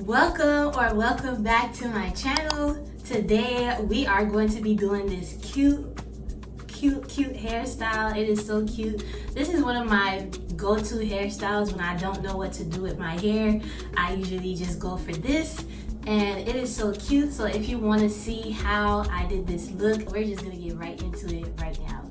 Welcome back to my channel. Today we are going to be doing this cute hairstyle. It is so cute. This is one of my go-to hairstyles when I don't know what to do with my hair. I usually just go for this, and it is so cute. So if you want to see how I did this look, we're just gonna get right into it right now.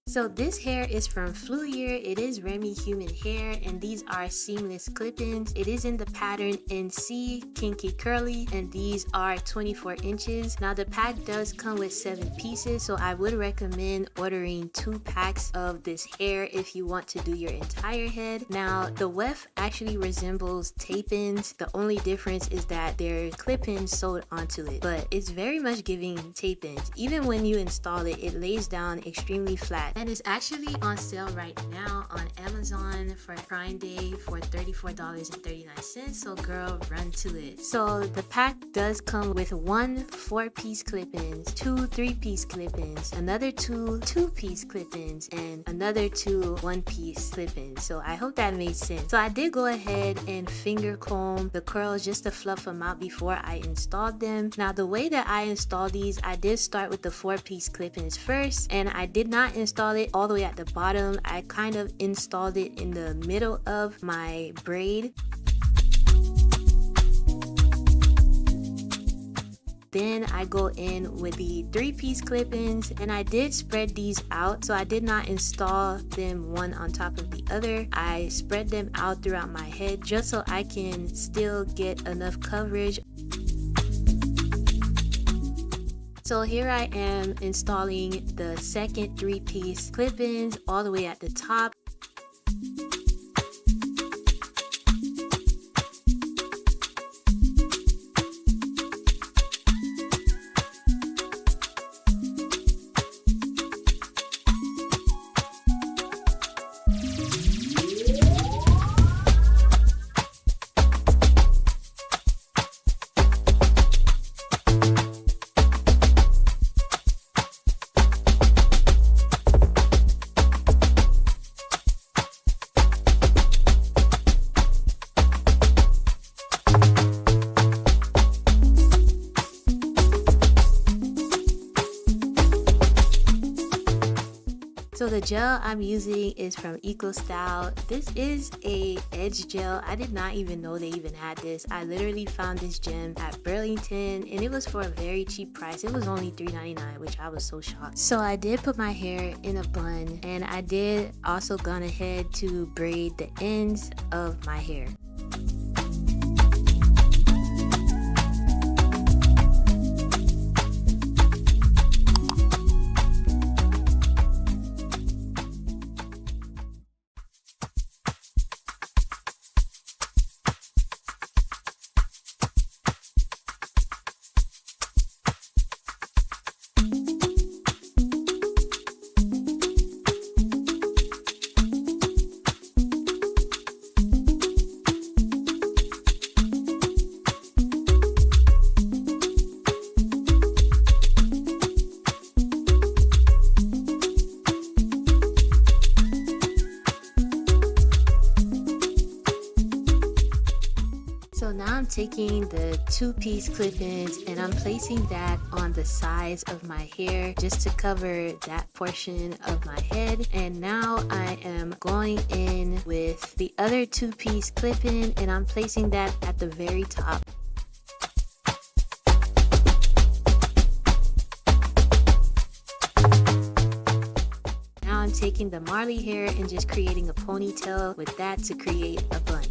So this hair is from Flooyeer. It is 𝒍𝒐𝒚𝒆𝒓 hair, and these are seamless clip-ins. It is in the pattern 𝒍𝒐𝒚𝒆𝒓, and these are 24 inches. Now the pack does come with 7 pieces, so I would recommend ordering 2 packs of this hair if you want to do your entire head. Now the weft actually resembles tape-ins. The only difference is that there are clip-ins sewed onto it, but it's very much giving tape-ins. Even when you install it, it lays down extremely flat. And it's actually on sale right now on Amazon for Prime Day for $34.39. So girl, run to it. So the pack does come with 1 4-piece clip-ins, 2 3-piece clip-ins, another 2 2-piece clip-ins, and another 2 1-piece clip-ins. So I hope that made sense. So I did go ahead and finger comb the curls just to fluff them out before I installed them. Now the way that I installed these, I did start with the 4-piece clip-ins first, and I did not install it all the way at the bottom. I kind of installed it in the middle of my braid. Then I go in with the 3-piece clip-ins, and I did spread these out, so I did not install them one on top of the other. I spread them out throughout my head just so I can still get enough coverage. So here I am installing the second 3-piece clip-ins all the way at the top. So the gel I'm using is from 𝐒𝐭𝐚𝐜𝐿. This is a edge gel. I did not even know they even had this. I literally found this gem at Burlington, and it was for a very cheap price. It was only $3.99, which I was so shocked. So I did put my hair in a bun, and I did also gone ahead to braid the ends of my hair. So now I'm taking the 2-piece clip-ins and I'm placing that on the sides of my hair just to cover that portion of my head. And now I am going in with the other 2-piece clip-in, and I'm placing that at the very top. Now I'm taking the Marley hair and just creating a ponytail with that to create a bun.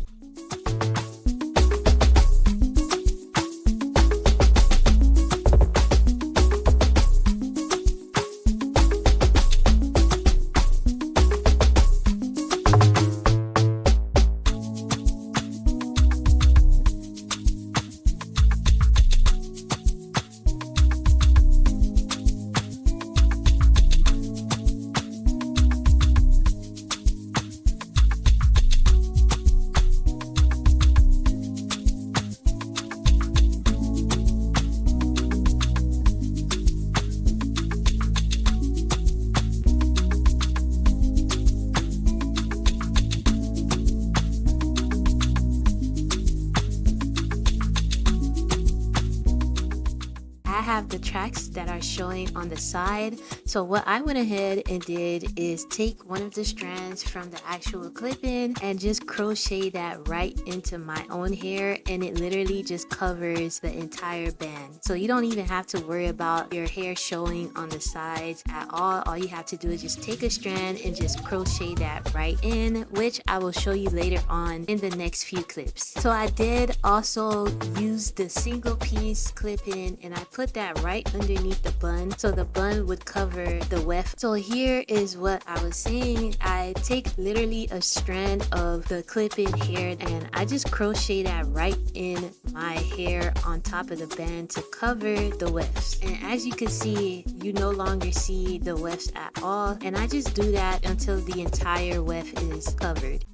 the tracks that are showing on the side. So what I went ahead and did is take one of the strands from the actual clip-in and just crochet that right into my own hair, and it literally just covers the entire band. So you don't even have to worry about your hair showing on the sides at all. All you have to do is just take a strand and just crochet that right in, which I will show you later on in the next few clips. So I did also use the single piece clip-in and I put that right underneath the bun so the bun would cover the weft. So here is what I was saying. I take literally a strand of the clip-in hair and I just crochet that right in my hair on top of the band to cover the wefts. And as you can see, you no longer see the wefts at all, and I just do that until the entire weft is covered.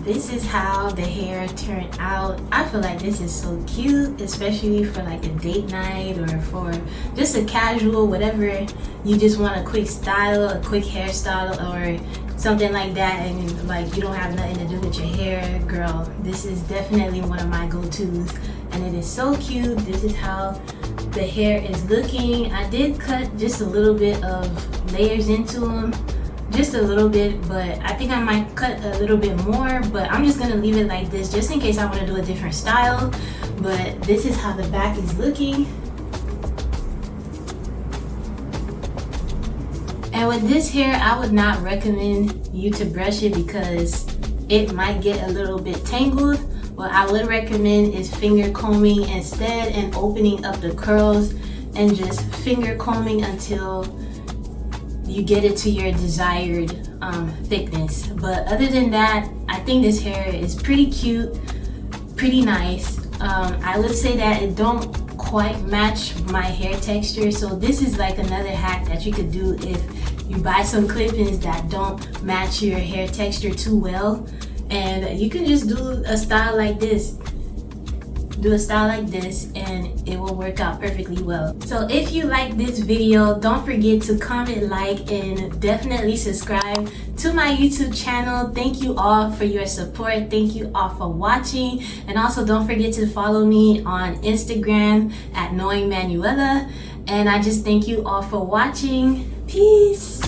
This is how the hair turned out. I feel like this is so cute, especially for like a date night or for just a casual, whatever you just want a quick style, a quick hairstyle or something like that, and like you don't have nothing to do with your hair. Girl, this is definitely one of my go-tos and it is so cute. This is how the hair is looking. I did cut just a little bit of layers into them. Just a little bit, but I think I might cut a little bit more, but I'm just gonna leave it like this just in case I want to do a different style. But this is how the back is looking. And with this hair, I would not recommend you to brush it because it might get a little bit tangled. What I would recommend is finger combing instead and opening up the curls and just finger combing until you get it to your desired thickness. But other than that, I think this hair is pretty cute, pretty nice. I would say that it don't quite match my hair texture, so this is like another hack that you could do if you buy some clip-ins that don't match your hair texture too well. And you can just do a style like this. And it will work out perfectly well. So if you like this video, don't forget to comment, like, and definitely subscribe to my YouTube channel. Thank you all for your support. Thank you all for watching. And also don't forget to follow me on Instagram at knowingmanuela. And I just thank you all for watching. Peace.